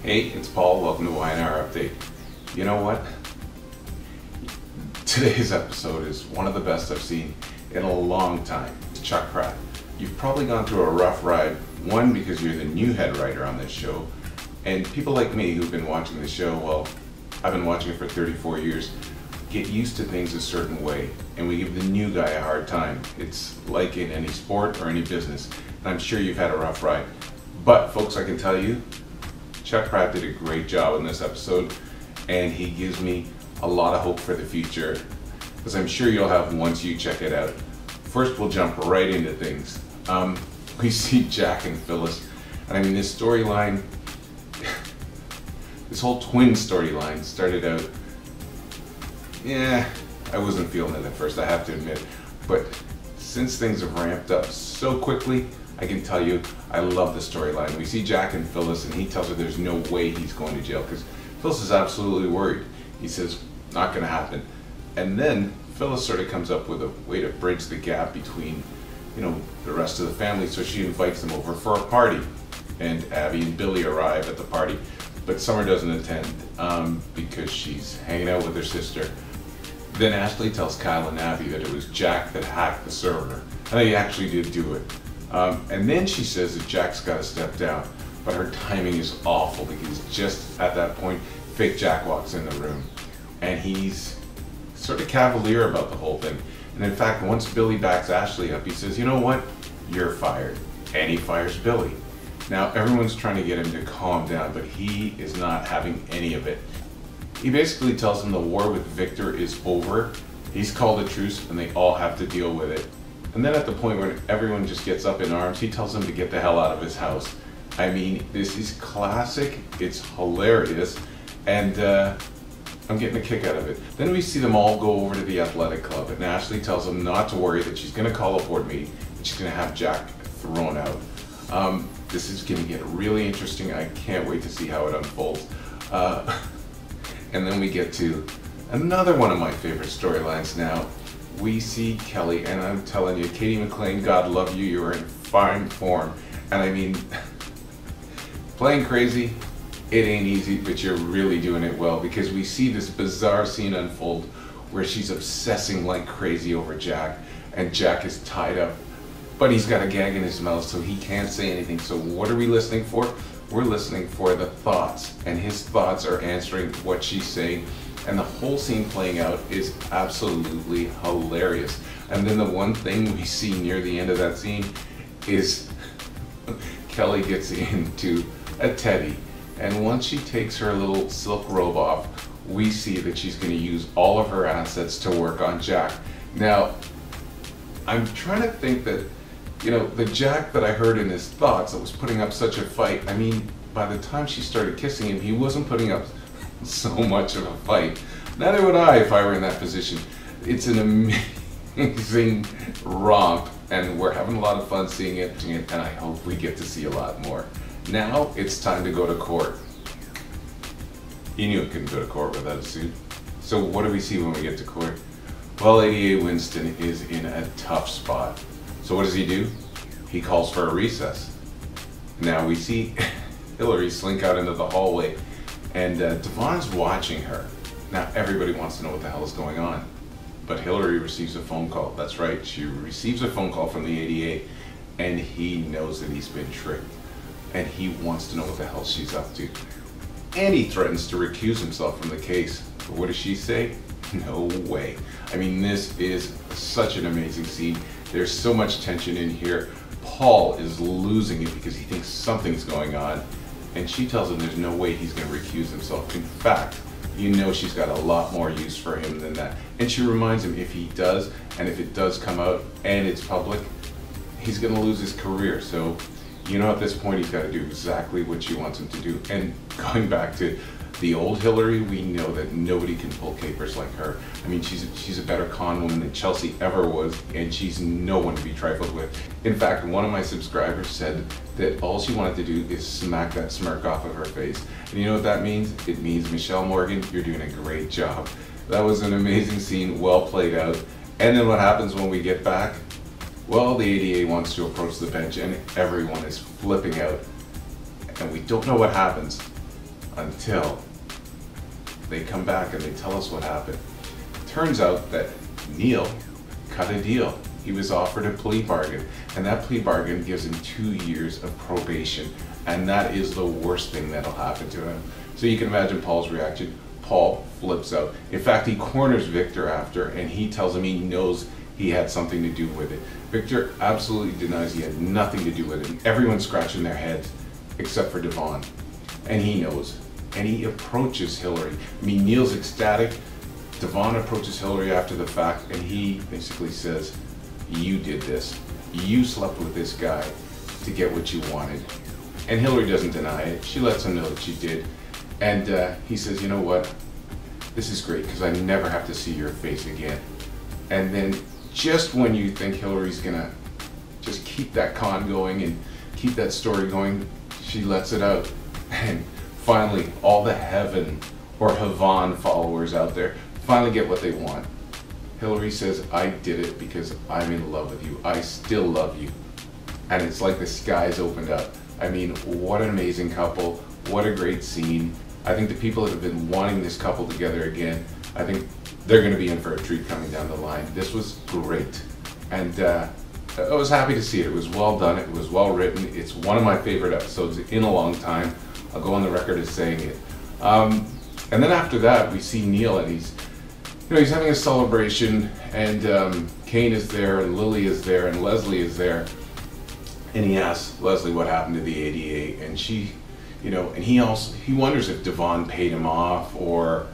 Hey, it's Paul. Welcome to Y&R Update. You know what? Today's episode is one of the best I've seen in a long time. Chuck Pratt. You've probably gone through a rough ride, one, because you're the new head writer on this show, and people like me who've been watching the show, well, I've been watching it for 34 years, get used to things a certain way, and we give the new guy a hard time. It's like in any sport or any business, and I'm sure you've had a rough ride. But folks, I can tell you, Chuck Pratt did a great job in this episode, and he gives me a lot of hope for the future, as I'm sure you'll have once you check it out. First, we'll jump right into things. We see Jack and Phyllis, and I mean this storyline, this whole twin storyline started out, I wasn't feeling it at first, I have to admit, but since things have ramped up so quickly, I can tell you, I love the storyline. We see Jack and Phyllis, and he tells her there's no way he's going to jail because Phyllis is absolutely worried. He says, not going to happen. And then Phyllis sort of comes up with a way to bridge the gap between, the rest of the family. So she invites them over for a party, and Abby and Billy arrive at the party, but Summer doesn't attend because she's hanging out with her sister. Then Ashley tells Kyle and Abby that it was Jack that hacked the server, and he actually did do it. And then she says that Jack's got to step down, but her timing is awful because just at that point, fake Jack walks in the room, and he's sort of cavalier about the whole thing. And in fact, once Billy backs Ashley up, he says, you know what, you're fired. And he fires Billy. Now, everyone's trying to get him to calm down, but he is not having any of it. He basically tells them the war with Victor is over. He's called a truce, and they all have to deal with it. And then at the point where everyone just gets up in arms, he tells them to get the hell out of his house. I mean, this is classic, it's hilarious, and I'm getting a kick out of it. Then we see them all go over to the athletic club, and Ashley tells them not to worry, that she's going to call a board meeting, and she's going to have Jack thrown out. This is going to get really interesting. I can't wait to see how it unfolds. And then we get to another one of my favorite storylines now. We see Kelly, and I'm telling you, Katie McLean, God love you, you're in fine form. And I mean, playing crazy, it ain't easy, but you're really doing it well, because we see this bizarre scene unfold where she's obsessing like crazy over Jack, and Jack is tied up, but he's got a gag in his mouth so he can't say anything. So what are we listening for? We're listening for the thoughts, and his thoughts are answering what she's saying. And the whole scene playing out is absolutely hilarious. And then the one thing we see near the end of that scene is Kelly gets into a teddy. And once she takes her little silk robe off, we see that she's going to use all of her assets to work on Jack. Now, I'm trying to think that, the Jack that I heard in his thoughts that was putting up such a fight, I mean, by the time she started kissing him, he wasn't putting up so much of a fight. Neither would I if I were in that position. It's an amazing romp, and we're having a lot of fun seeing it, and I hope we get to see a lot more. Now it's time to go to court. He knew he couldn't go to court without a suit. So what do we see when we get to court? Well, ADA Winston is in a tough spot. So what does he do? He calls for a recess. Now we see Hilary slink out into the hallway, and Devon's watching her. Now everybody wants to know what the hell is going on. But Hilary receives a phone call. That's right, she receives a phone call from the ADA, and he knows that he's been tricked. And he wants to know what the hell she's up to. And he threatens to recuse himself from the case. But what does she say? No way. I mean, this is such an amazing scene. There's so much tension in here. Paul is losing it because he thinks something's going on. And she tells him there's no way he's going to recuse himself. In fact, she's got a lot more use for him than that. And she reminds him if he does, and if it does come out and it's public, he's going to lose his career. So, at this point, he's got to do exactly what she wants him to do. And going back to the old Hilary, we know that nobody can pull capers like her. I mean, she's a better con woman than Chelsea ever was, and she's no one to be trifled with. In fact, one of my subscribers said that all she wanted to do is smack that smirk off of her face. And you know what that means? It means, Michelle Morgan, you're doing a great job. That was an amazing scene, well played out. And then what happens when we get back? Well, the ADA wants to approach the bench, and everyone is flipping out. And we don't know what happens. until they come back and they tell us what happened. Turns out that Neil cut a deal. He was offered a plea bargain, and that plea bargain gives him 2 years of probation, and that is the worst thing that'll happen to him. So you can imagine Paul's reaction. Paul flips out. In fact, he corners Victor after, and he tells him he knows he had something to do with it. Victor absolutely denies he had nothing to do with it, and everyone's scratching their heads except for Devon, and he knows. And he approaches Hilary. I mean, Neil's ecstatic. Devon approaches Hilary after the fact, and he basically says, you did this. You slept with this guy to get what you wanted. And Hilary doesn't deny it. She lets him know that she did. And he says, you know what? This is great because I never have to see your face again. And then just when you think Hilary's gonna just keep that con going and keep that story going, she lets it out. And finally, all the Hevon or Hevon followers out there finally get what they want. Hilary says, I did it because I'm in love with you. I still love you. And it's like the skies opened up. I mean, what an amazing couple. What a great scene. I think the people that have been wanting this couple together again, I think they're going to be in for a treat coming down the line. This was great. And I was happy to see it. It was well done. It was well written. It's one of my favorite episodes in a long time. I'll go on the record as saying it. And then after that, we see Neil, and he's having a celebration, and Kane is there, and Lily is there, and Leslie is there. And he asks Leslie what happened to the 88, and she, and he wonders if Devon paid him off, or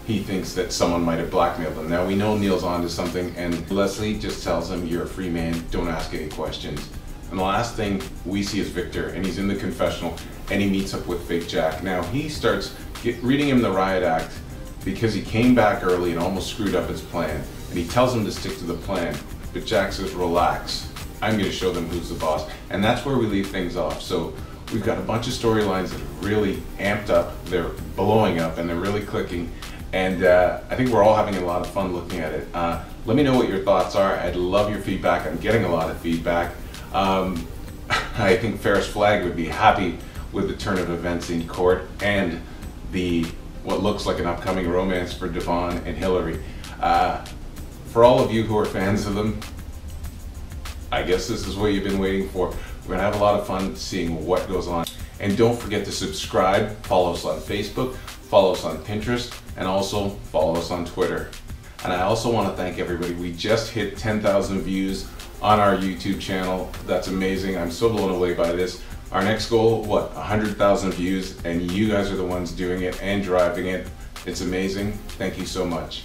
he thinks that someone might have blackmailed him. Now we know Neil's onto something, and Leslie just tells him, you're a free man, don't ask any questions. And the last thing we see is Victor, and he's in the confessional, and he meets up with fake Jack. Now he starts reading him the riot act because he came back early and almost screwed up his plan. And he tells him to stick to the plan, but Jack says, relax, I'm going to show them who's the boss. And that's where we leave things off. So we've got a bunch of storylines that are really amped up, they're blowing up, and they're really clicking. And I think we're all having a lot of fun looking at it. Let me know what your thoughts are. I'd love your feedback. I'm getting a lot of feedback. I think Ferris Flag would be happy with the turn of events in court and what looks like an upcoming romance for Devon and Hilary. For all of you who are fans of them, I guess this is what you've been waiting for. We're gonna have a lot of fun seeing what goes on. And don't forget to subscribe, follow us on Facebook, follow us on Pinterest, and also follow us on Twitter. And I also want to thank everybody. We just hit 10,000 views on our YouTube channel. That's amazing. I'm so blown away by this. Our next goal, 100,000 views, and you guys are the ones doing it and driving it. It's amazing. Thank you so much.